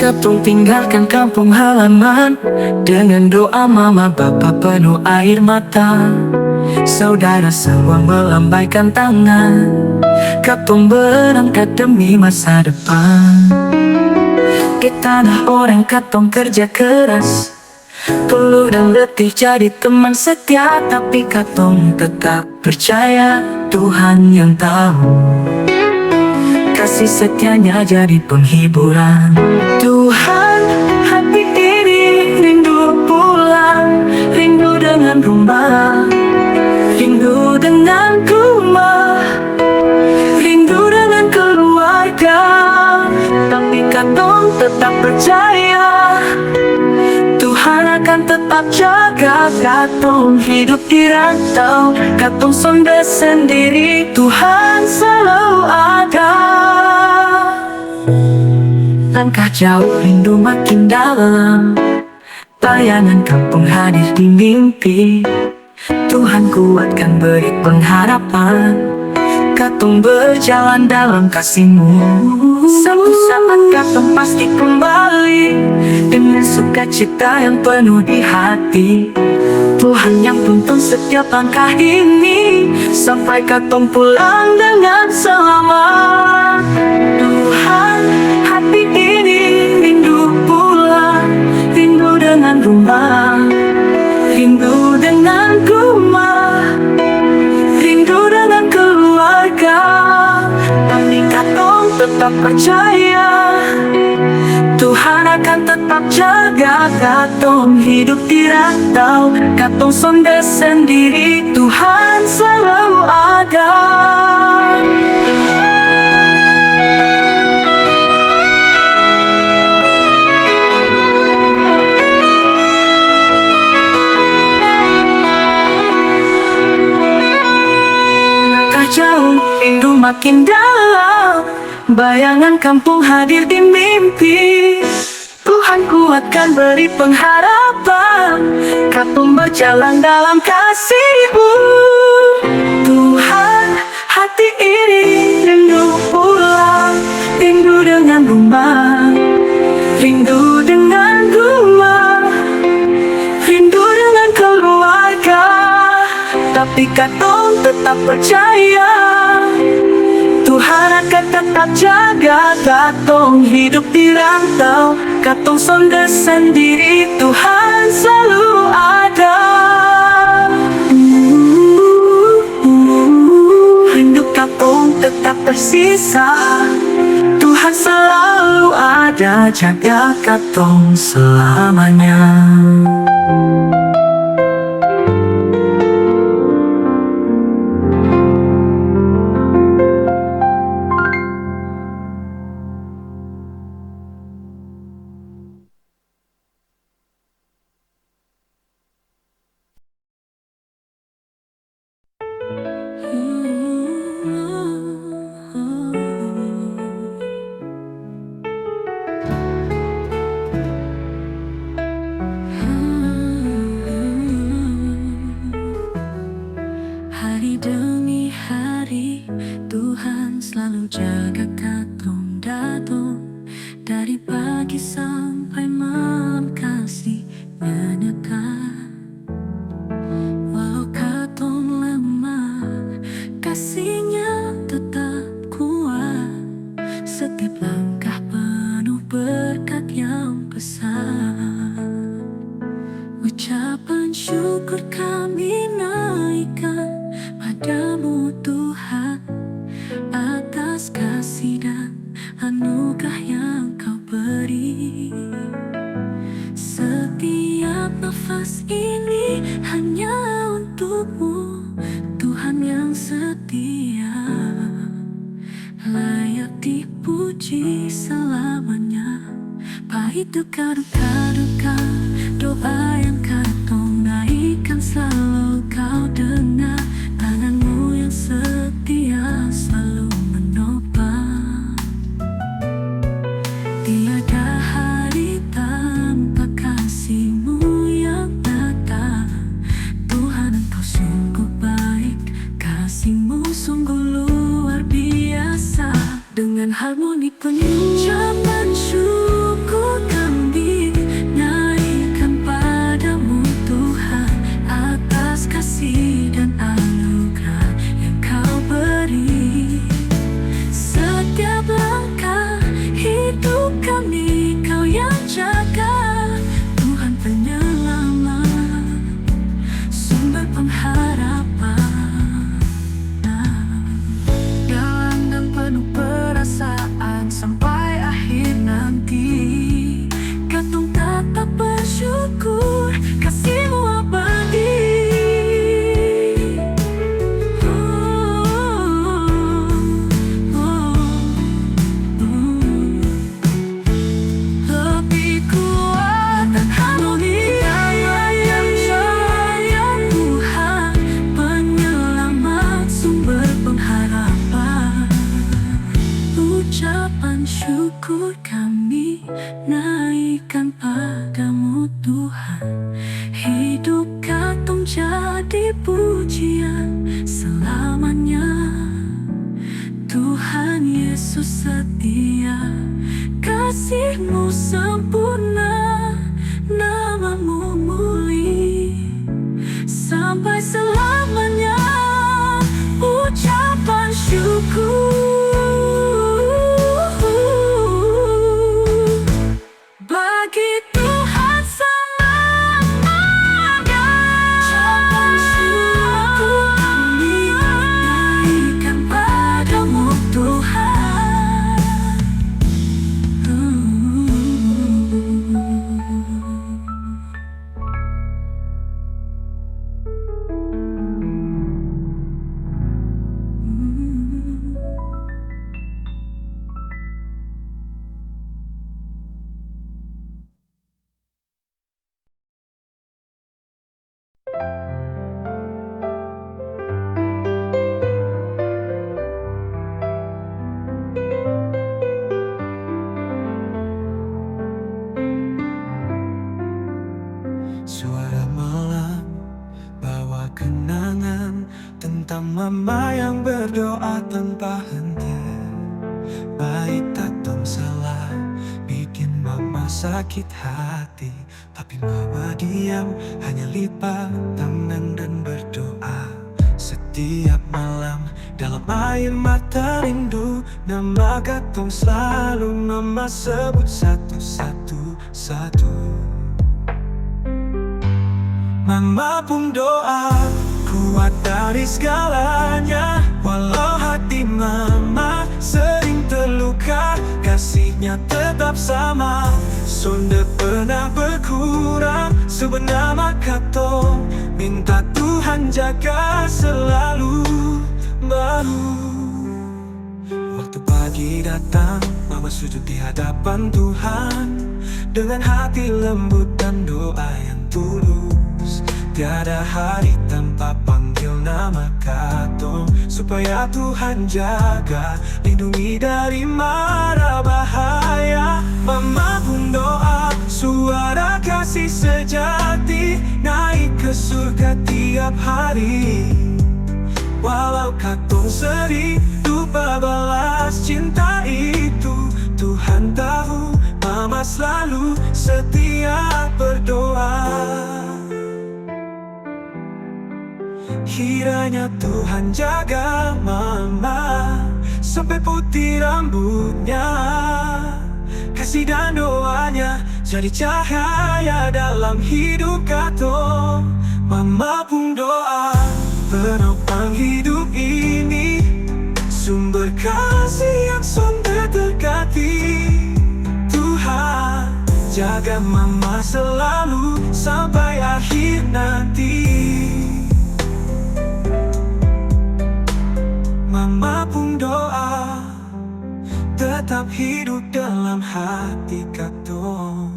Katong tinggalkan kampung halaman dengan doa mama bapa penuh air mata. Saudara semua melambaikan tangan. Katong berangkat demi masa depan. Di tanah orang katong kerja keras, peluh dan letih jadi teman setia. Tapi katong tetap percaya Tuhan yang tahu. Kasih setianya jadi penghiburan. Tuhan, hati ini rindu pulang, rindu dengan rumah, rindu dengan rumah, rindu dengan keluarga. Tapi katong tetap percaya Tuhan akan tetap jaga. Katong hidup di rantau, katong sonda sendiri, Tuhan selalu ada. Langkah jauh, rindu makin dalam, bayangan kampung hadir di mimpi. Tuhan kuatkan, beri pengharapan, katong berjalan dalam kasih-Mu. Suatu saat katong pasti kembali dengan sukacita yang penuh di hati. Tuhan yang tuntun setiap langkah ini sampai katong pulang dengan selamat. Tuhan, hati ini rindu pulang, rindu dengan rumah, rindu dengan rumah, rindu dengan keluarga. Tapi katong tetap percaya Tuhan akan tetap jaga. Katong hidup di rantau, katong sonda sendiri, Tuhan selalu ada. Langkah jauh, rindu makin dalam, bayangan kampung hadir di mimpi. Tuhan kuatkan, beri pengharapan, katong berjalan dalam kasih-Mu. Tuhan, hati ini rindu pulang, rindu dengan rumah, rindu dengan rumah, rindu dengan keluarga. Tapi katong tetap percaya Tuhan akan tetap jaga. Katong hidup di rantau, katong sonda sendiri, Tuhan selalu ada. Rindu katong tetap tersisa, Tuhan selalu ada, jaga katong selamanya. Hari demi hari Tuhan selalu jaga katong datang. Dari pagi sampai malam kasih-Nya nyata. Walau katong lemah, kasih-Nya tetap kuat. Setiap langkah penuh berkat yang besar. Ucapan syukur kami naikkan padamu Tuhan, atas kasih dan anugerah yang Kau beri. Setiap nafas ini hanya untuk-Mu, Tuhan yang setia, layak dipuji selamanya. Pahit duka-duka, doa yang katong naikkan selalu Kau dengar. Tangan-Mu yang setia selalu menopang. Tiada hari tanpa Tuhan. Hidup katong jadi pujian selamanya. Tuhan Yesus setia, kasih-Mu sempurna, nama-Mu muli sampai selamanya. Ucapan syukur bagi Tuhan selamanya. Ucapan syukur kami naikkan padamu Tuhan. Suara malam bawa kenangan tentang mama yang berdoa tanpa henti. Baik tatong salah bikin mama sakit hati, tapi mama diam, hanya lipat tangan dan berdoa. Setiap malam dalam air mata rindu, nama katong selalu mama sebut satu-satu. Mama pun doa kuat dari segalanya. Walau hati mama sering terluka, kasihnya tetap sama, sonde pernah berkurang. Sebenarnya katong minta Tuhan jaga selalu baru. Waktu pagi datang, mama sujud di hadapan Tuhan dengan hati lembut dan doa yang tulus. Tiada hari tanpa panggil nama katong, supaya Tuhan jaga, lindungi dari mara bahaya. Mama pun doa, suara kasih sejati naik ke surga tiap hari. Walau katong sedih, lupa balas cinta itu. Tuhan tahu, mama selalu setia berdoa. Kiranya Tuhan jaga mama sampai putih rambutnya. Kasih dan doanya jadi cahaya dalam hidup katong. Mama pun doa penopang hidup ini, sumber kasih yang sonde terkati. Tuhan jaga mama selalu sampai akhir nanti. Mama pun doa tetap hidup dalam hati katong.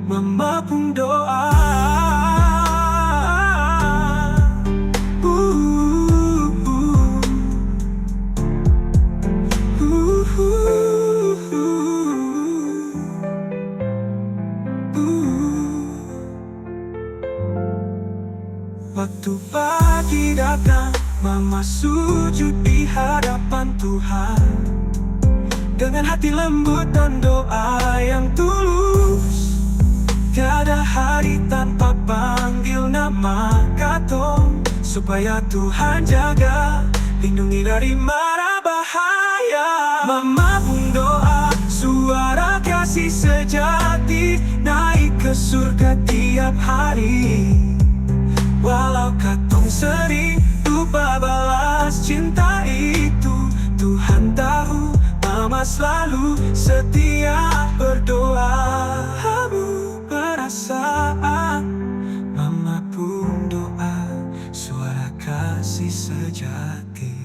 Mama pun doa Waktu pagi datang, mama sujud di hadapan Tuhan dengan hati lembut dan doa yang tulus. Tiada hari tanpa panggil nama katong, supaya Tuhan jaga, lindungi dari mara bahaya. Mama pun doa, suara kasih sejati naik ke surga tiap hari. Walau katong sering lupa balas cinta itu, Tuhan tahu, mama selalu setia berdoa. Hamu perasaan, mama pun doa, suara kasih sejati.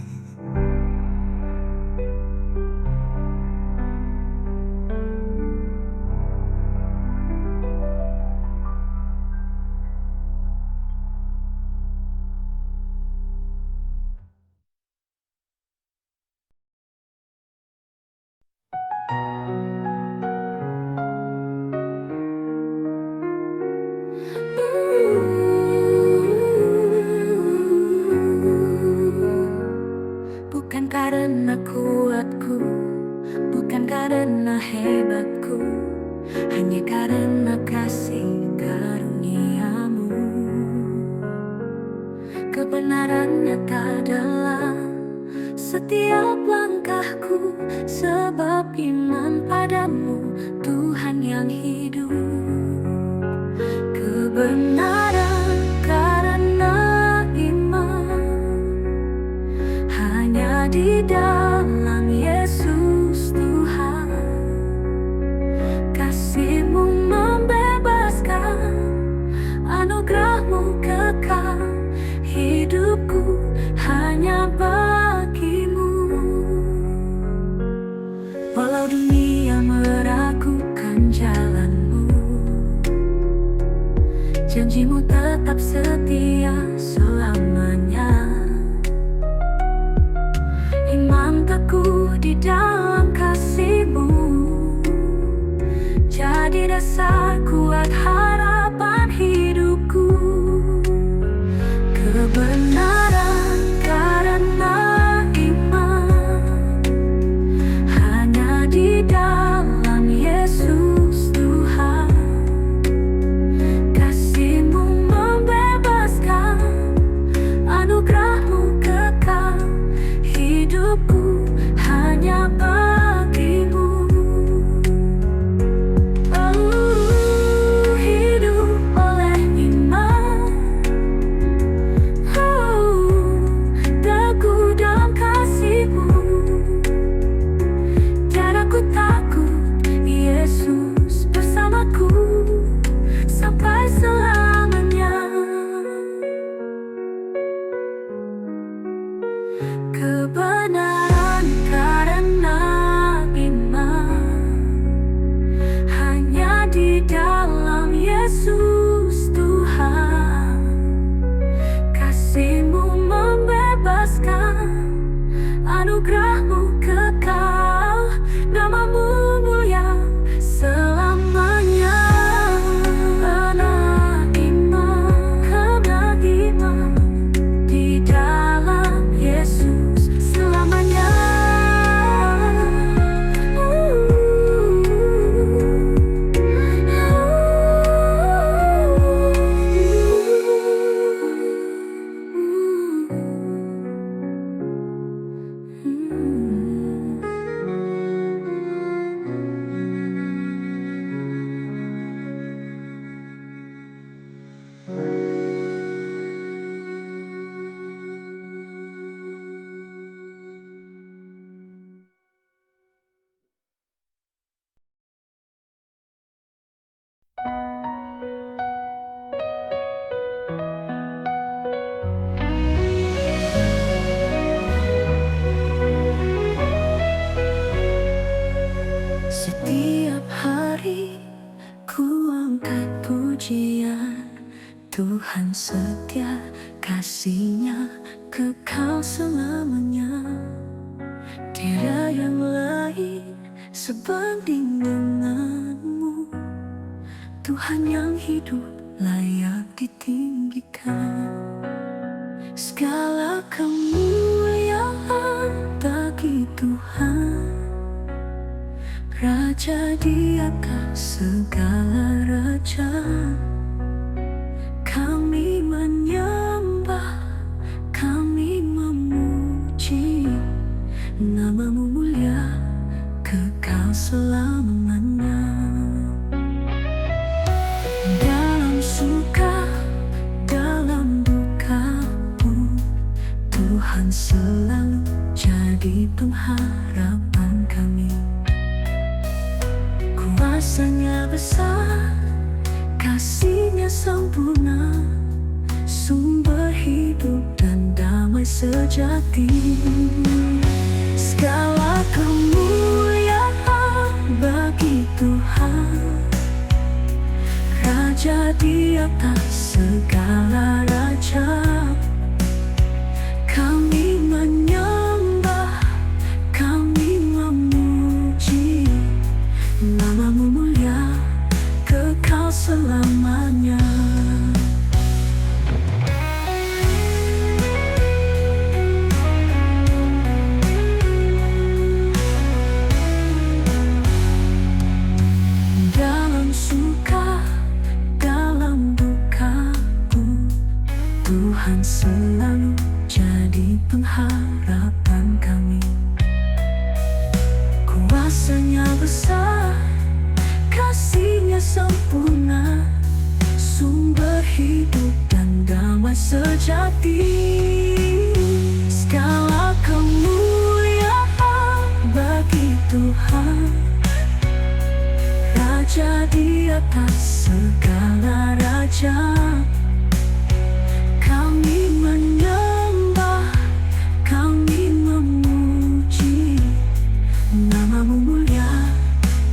setiap langkahku, sebab iman padamu, Tuhan yang hidup. Kebenaran karena iman, hanya di dalam Yesus Tuhan. Kasih-Mu membebaskan, anugerah-Mu kekal, hidupku hanya bagimu. Walau dunia meragukan jalanmu, janji-Mu tetap setia selamanya. Iman teguh di dalam kasih-Mu, jadi dasar kuat harapan hidupku. Kebenaran karena iman, hanya di dalam Yesus Tuhan. Kasih-Mu membebaskan, anugerah-Mu kekal, hidupku hanya bagimu. Oh, hidup oleh iman, teguh dalam kasih-Mu. Tiada ku takut, Yesus bersamaku sampai selamanya. Kebenaran karena iman, hanya di dalam Yesus Tuhan. Kasih-Mu membebaskan, anugerah-Mu kekal, nama-Mu mulia selamanya. Karena iman, di dalam Yesus selamanya. Setiap hari ku angkat pujian, Tuhan setia, kasih-Nya kekal selamanya. Tiada yang lain sebanding denganmu, Tuhan yang hidup layak ditinggikan. Segala kemuliaan bagi Tuhan, Raja di atas segala raja. Kami menyembah, kami memuji, nama-Mu mulia kekal selamanya. Dalam suka, dalam duka-Mu, Tuhan selalu jadi pengharapan kami. Kuasa-Nya besar, kasih-Nya sempurna, sumber hidup dan damai sejati. Segala kemuliaan bagi Tuhan, Raja di atas segala raja. Kami menyembah, kami memuji, nama-Mu mulia kekal selamanya. Dalam suka, dalam duka-Ku, Tuhan selalu jadi pengharapan kami. Kuasanya besar, kasihnya sempurna, sumber hidup dan damai sejati. Segala kemuliaan bagi Tuhan, Raja di atas segala raja. Kami menyembah, kami memuji, nama-Mu mulia,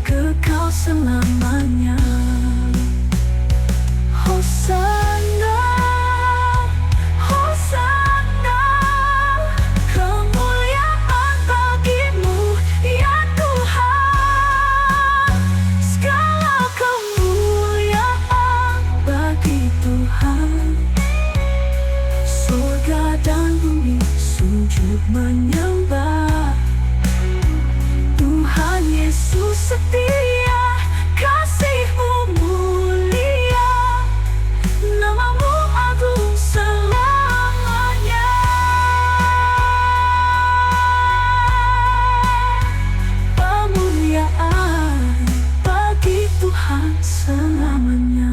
kekal selamanya. Hosana, Hosana, kemuliaan bagi-Mu ya Tuhan. Segala kemuliaan bagi Tuhan. Surga dan bumi sujud menyembah. Tuhan Yesus setia, kasih-Mu mulia, nama-Mu agung selamanya. Pemuliaan bagi Tuhan selamanya.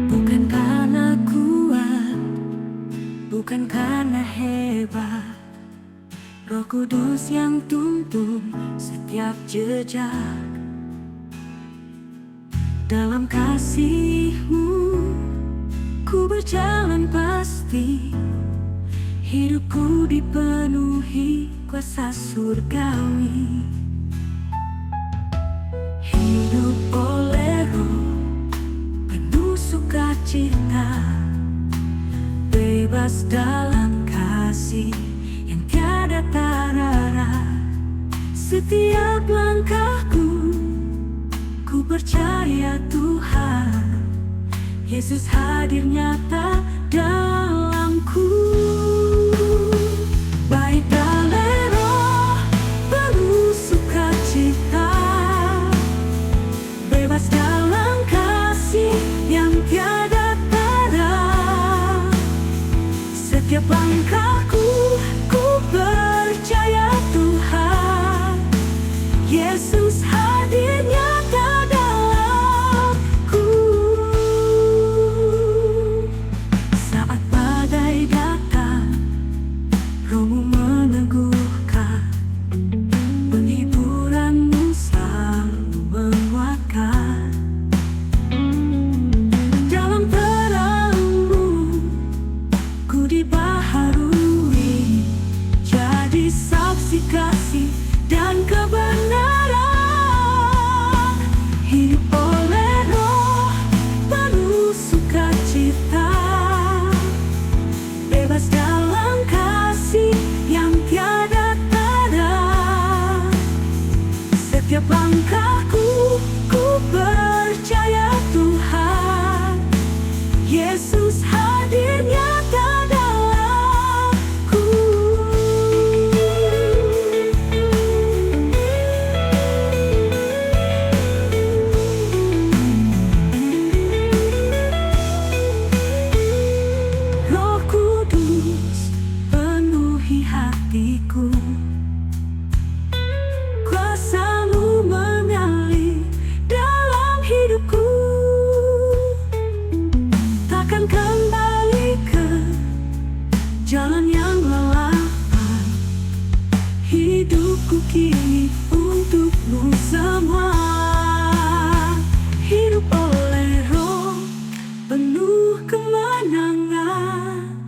Bukan karena kuat, bukan karena hebat, Roh Kudus yang tuntun setiap jejak. Dalam kasih-Mu ku berjalan pasti, hidupku dipenuhi kuasa surgawi. Hidup oleh Roh penuh sukacita, bebas dalam kasih yang tiada tara. Setiap langkahku, ku percaya Tuhan Yesus hadir nyata dalamku. Baik dalam Roh penuh sukacita, bebas dalam kasih yang tiada tara. Setiap langkahku, ku percaya Tuhan Yesus hadir nyata dalamku. Saat badai datang, Roh-Mu meneguhkan, penghiburan-Mu selalu menguatkan. Dalam terang-Mu ku dibaharui, jadi saksi kasih dan kebenaran. Hidup oleh Roh penuh sukacita, bebas dalam kasih yang tiada tara. Setiap langkahku, ku percaya Tuhan Yesus hadir nyata dalamku. Roh Kudus penuhi hatiku, kuasa-Mu mengalir dalam hidupku. Takkan kembali ke jalan yang lelahai, hidupku kini untuk-Mu semua. Hidup oleh Roh penuh kemenangan,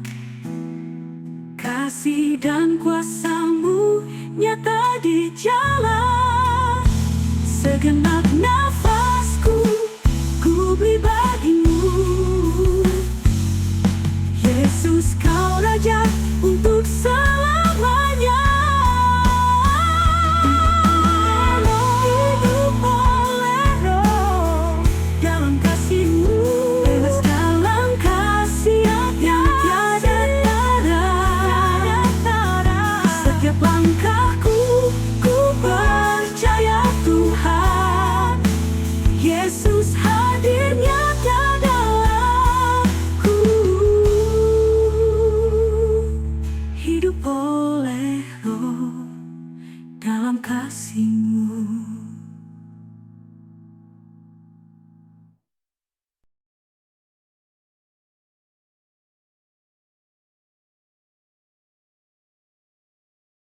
kasih dan kuasa-Mu nyata di jalan. Segenap nafasku, ku beri